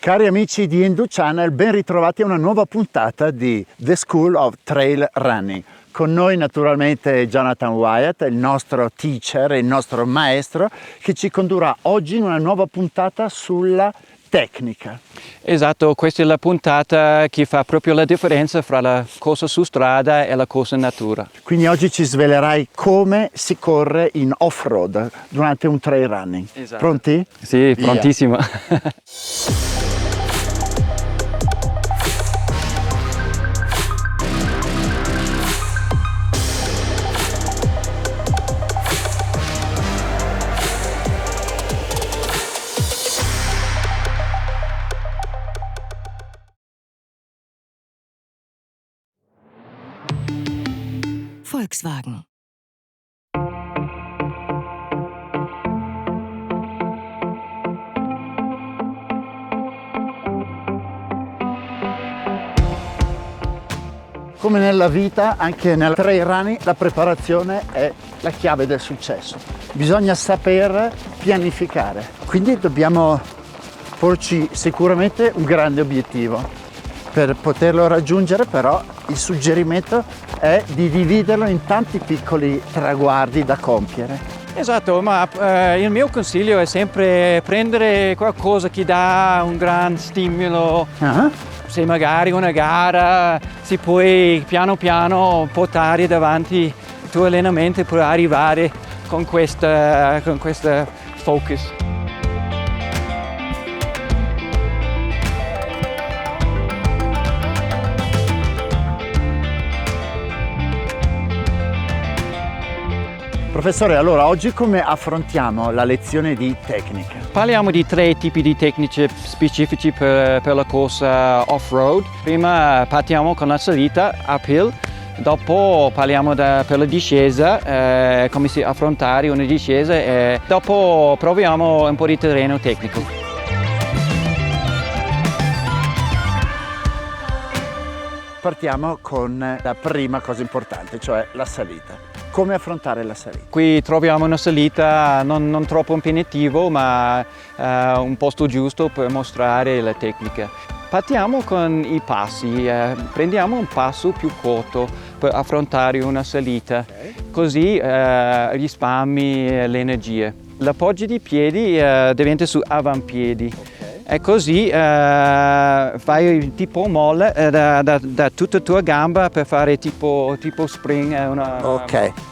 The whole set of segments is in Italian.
Cari amici di Hindu Channel, ben ritrovati a una nuova puntata di The School of Trail Running. Con noi naturalmente Jonathan Wyatt, il nostro teacher, il nostro maestro, che ci condurrà oggi in una nuova puntata sulla tecnica. Esatto, questa è la puntata che fa proprio la differenza fra la corsa su strada e la corsa in natura. Quindi oggi ci svelerai come si corre in off-road durante un trail running. Esatto. Pronti? Sì, Via. prontissimo. Volkswagen. Come nella vita, anche nel trail running, la preparazione è la chiave del successo. Bisogna saper pianificare, quindi dobbiamo porci sicuramente un grande obiettivo. Per poterlo raggiungere però il suggerimento è di dividerlo in tanti piccoli traguardi da compiere. Esatto, ma il mio consiglio è sempre prendere qualcosa che dà un gran stimolo. Se magari una gara si può piano piano portare davanti il tuo allenamento per arrivare con questa focus. Professore, allora oggi come affrontiamo la lezione di tecnica? Parliamo di 3 tipi di tecniche specifici per la corsa off-road. Prima partiamo con la salita uphill, dopo parliamo per la discesa, come si affrontare una discesa e dopo proviamo un po' di terreno tecnico. Partiamo con la prima cosa importante, cioè la salita. Come affrontare la salita? Qui troviamo una salita non troppo impegnativo, ma un posto giusto per mostrare la tecnica. Partiamo con i passi, prendiamo un passo più corto per affrontare una salita, così risparmi l'energia. L'appoggio di piedi diventa su avampiedi. E così fai tipo molle da tutta la tua gamba per fare tipo spring.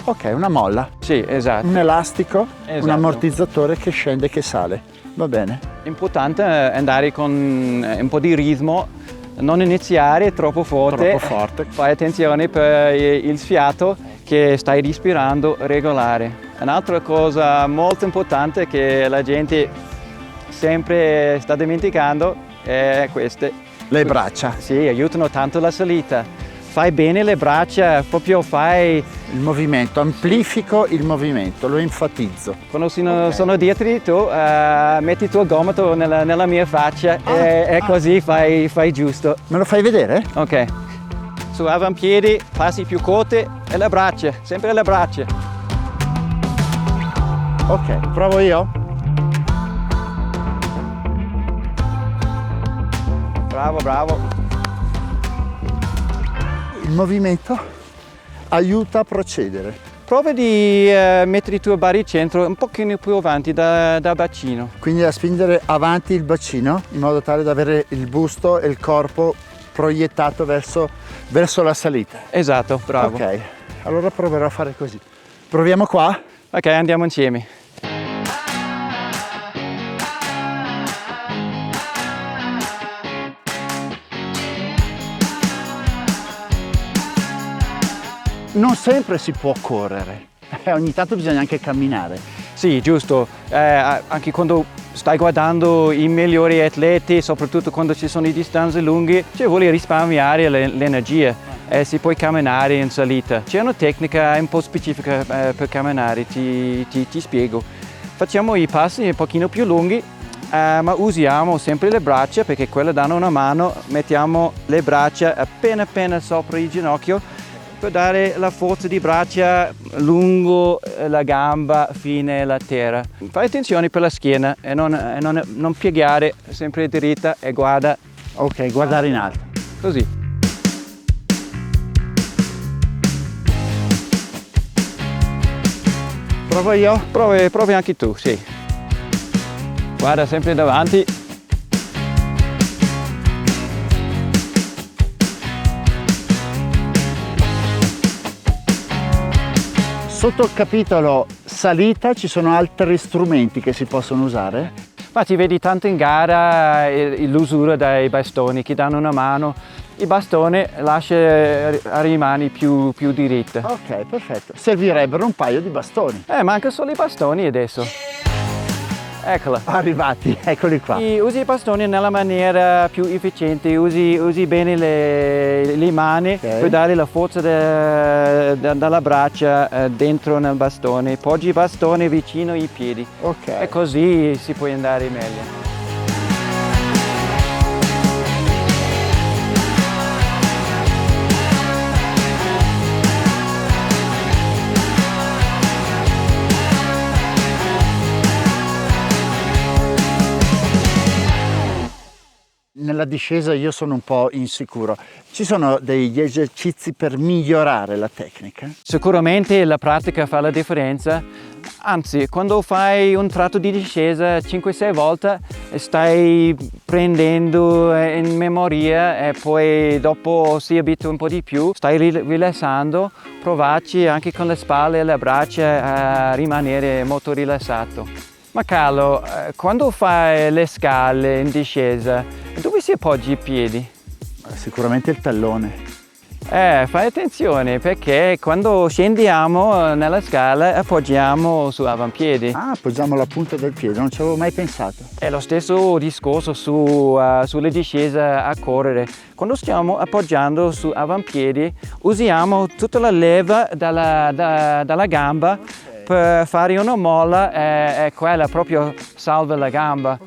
Ok, una molla. Sì, esatto. Un elastico, Esatto. un ammortizzatore che scende e che sale. Va bene. L'importante è andare con un po' di ritmo, non iniziare troppo forte. Troppo forte. Fai attenzione per il fiato che stai respirando regolare. Un'altra cosa molto importante che la gente sempre sta dimenticando è queste. Le braccia. Sì, aiutano tanto la salita. Fai bene le braccia, proprio fai... Il movimento, amplifico il movimento, lo enfatizzo. Quando sono dietro di tu, metti il tuo gomito nella mia faccia e così fai giusto. Me lo fai vedere? Ok. Su avampiedi, passi più corti e le braccia, sempre le braccia. Ok, provo io? Bravo. Il movimento aiuta a procedere. Prova di mettere il tuo baricentro un pochino più avanti da bacino. Quindi a spingere avanti il bacino in modo tale da avere il busto e il corpo proiettato verso la salita. Esatto, bravo. Ok, allora proverò a fare così. Proviamo qua? Ok, andiamo insieme. Non sempre si può correre, ogni tanto bisogna anche camminare. Sì, giusto. Anche quando stai guardando i migliori atleti, soprattutto quando ci sono le distanze lunghe, vuole risparmiare l'energia e si può camminare in salita. C'è una tecnica un po' specifica per camminare, ti spiego. Facciamo i passi un pochino più lunghi, ma usiamo sempre le braccia perché quelle danno una mano. Mettiamo le braccia appena sopra il ginocchio per dare la forza di braccia lungo la gamba fino alla terra. Fai attenzione per la schiena e non piegare, sempre dritta e guarda. Ok, guardare in alto. Così. Provo io? Provi anche tu, sì. Guarda sempre davanti. Sotto il capitolo salita ci sono altri strumenti che si possono usare? Ma ti vedi tanto in gara l'usura dei bastoni che danno una mano. Il bastone lascia le mani più diritte. Ok, perfetto. Servirebbero un paio di bastoni. Manca solo i bastoni adesso. Eccola. Arrivati, eccoli qua. Usi i bastoni nella maniera più efficiente, usi bene le mani per dare la forza dalla braccia dentro nel bastone. Poggi il bastone vicino ai piedi. Ok. E così si può andare meglio. Nella discesa io sono un po' insicuro. Ci sono degli esercizi per migliorare la tecnica? Sicuramente la pratica fa la differenza, anzi quando fai un tratto di discesa 5-6 volte stai prendendo in memoria e poi dopo si abitua un po' di più, stai rilassando, provaci anche con le spalle e le braccia a rimanere molto rilassato. Ma Carlo, quando fai le scale in discesa, dove si appoggi i piedi? Sicuramente il tallone. Fai attenzione perché quando scendiamo nella scala appoggiamo su avampiedi. Ah, appoggiamo la punta del piede, non ci avevo mai pensato. È lo stesso discorso sulle discese a correre. Quando stiamo appoggiando su avampiedi usiamo tutta la leva dalla gamba per fare una molla e quella proprio salva la gamba.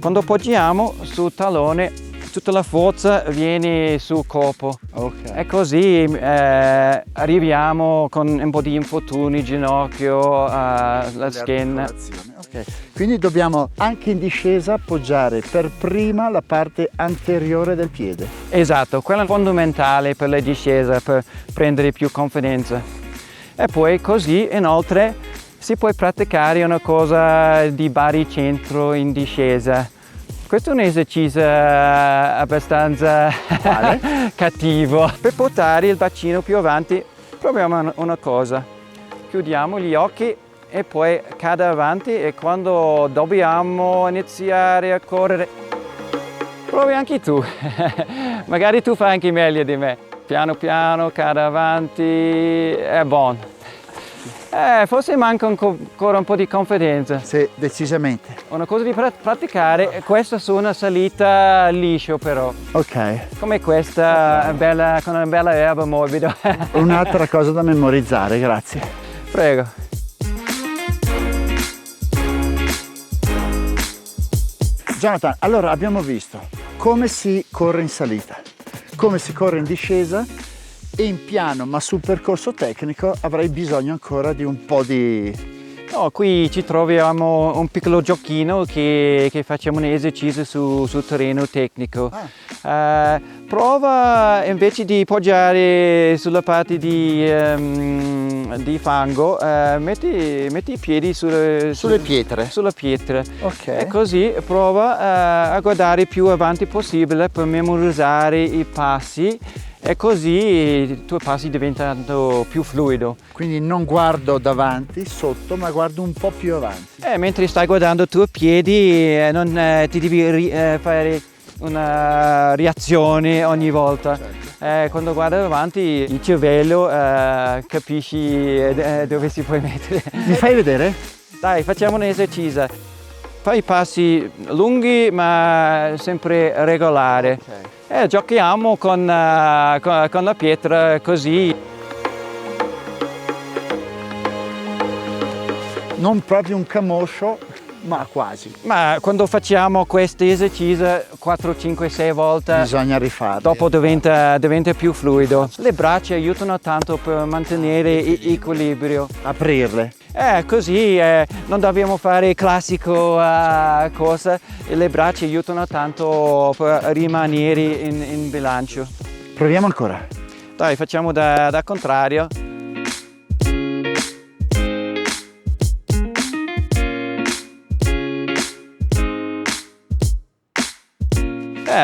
Quando appoggiamo sul tallone tutta la forza viene sul corpo e così arriviamo con un po' di infortuni, ginocchio, la schiena. Okay. Quindi dobbiamo anche in discesa appoggiare per prima la parte anteriore del piede. Esatto, quella è fondamentale per la discesa, per prendere più confidenza. E poi così inoltre si può praticare una cosa di baricentro in discesa. Questo è un esercizio abbastanza cattivo. Per portare il bacino più avanti proviamo una cosa. Chiudiamo gli occhi e poi cade avanti e quando dobbiamo iniziare a correre, provi anche tu. Magari tu fai anche meglio di me. Piano piano cade avanti, è buono. Forse manca ancora un po' di confidenza. Sì, decisamente. Una cosa di praticare, questa su una salita liscio però. Ok. Come questa, bella, con una bella erba morbida. Un'altra cosa da memorizzare, grazie. Prego. Jonathan, allora abbiamo visto come si corre in salita, come si corre in discesa e in piano, ma sul percorso tecnico avrei bisogno ancora di un po' di... No, qui ci troviamo un piccolo giochino che facciamo un esercizio sul terreno tecnico. Prova invece di poggiare sulla parte di fango, metti i piedi Sulle pietre. Sulla pietra. Ok. E così prova a guardare più avanti possibile per memorizzare i passi e così i tuoi passi diventano più fluido. Quindi non guardo davanti, sotto, ma guardo un po' più avanti. Mentre stai guardando i tuoi piedi non ti devi fare una reazione ogni volta. Certo. Quando guardi avanti il cervello capisci dove si può mettere. Mi fai vedere? Dai, facciamo un esercizio. Fai passi lunghi ma sempre regolare. Ok. Giochiamo con la pietra così. Non proprio un camoscio, Ma quasi. Ma quando facciamo questi esercizi 4, 5, 6 volte, Bisogna rifarli. dopo diventa più fluido. Le braccia aiutano tanto per mantenere equilibrio. Aprirle. Così non dobbiamo fare il classico cosa, e le braccia aiutano tanto per rimanere in bilancio. Proviamo ancora. Dai, facciamo da contrario.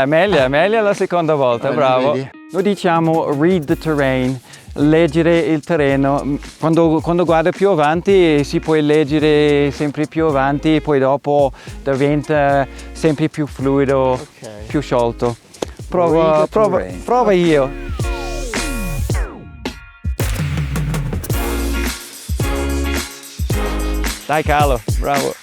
Meglio la seconda volta, bravo. Vedi? Noi diciamo read the terrain, leggere il terreno. Quando guarda più avanti si può leggere sempre più avanti e poi dopo diventa sempre più fluido, Ok. più sciolto. Read the terrain. Prova io. Dai Carlo, bravo.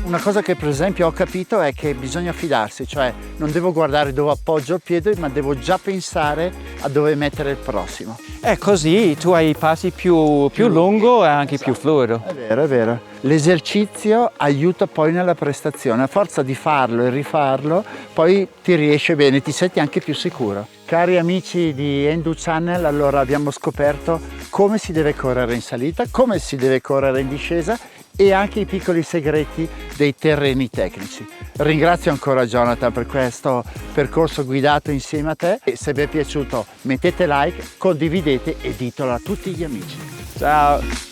Una cosa che per esempio ho capito è che bisogna fidarsi, cioè non devo guardare dove appoggio il piede, ma devo già pensare a dove mettere il prossimo. Così tu hai i passi più lungo e anche più fluido. È vero, è vero. L'esercizio aiuta poi nella prestazione, a forza di farlo e rifarlo, poi ti riesce bene, ti senti anche più sicuro. Cari amici di Endo Channel, allora abbiamo scoperto come si deve correre in salita, come si deve correre in discesa e anche i piccoli segreti dei terreni tecnici. Ringrazio ancora Jonathan per questo percorso guidato insieme a te e se vi è piaciuto mettete like, condividete e ditelo a tutti gli amici. Ciao.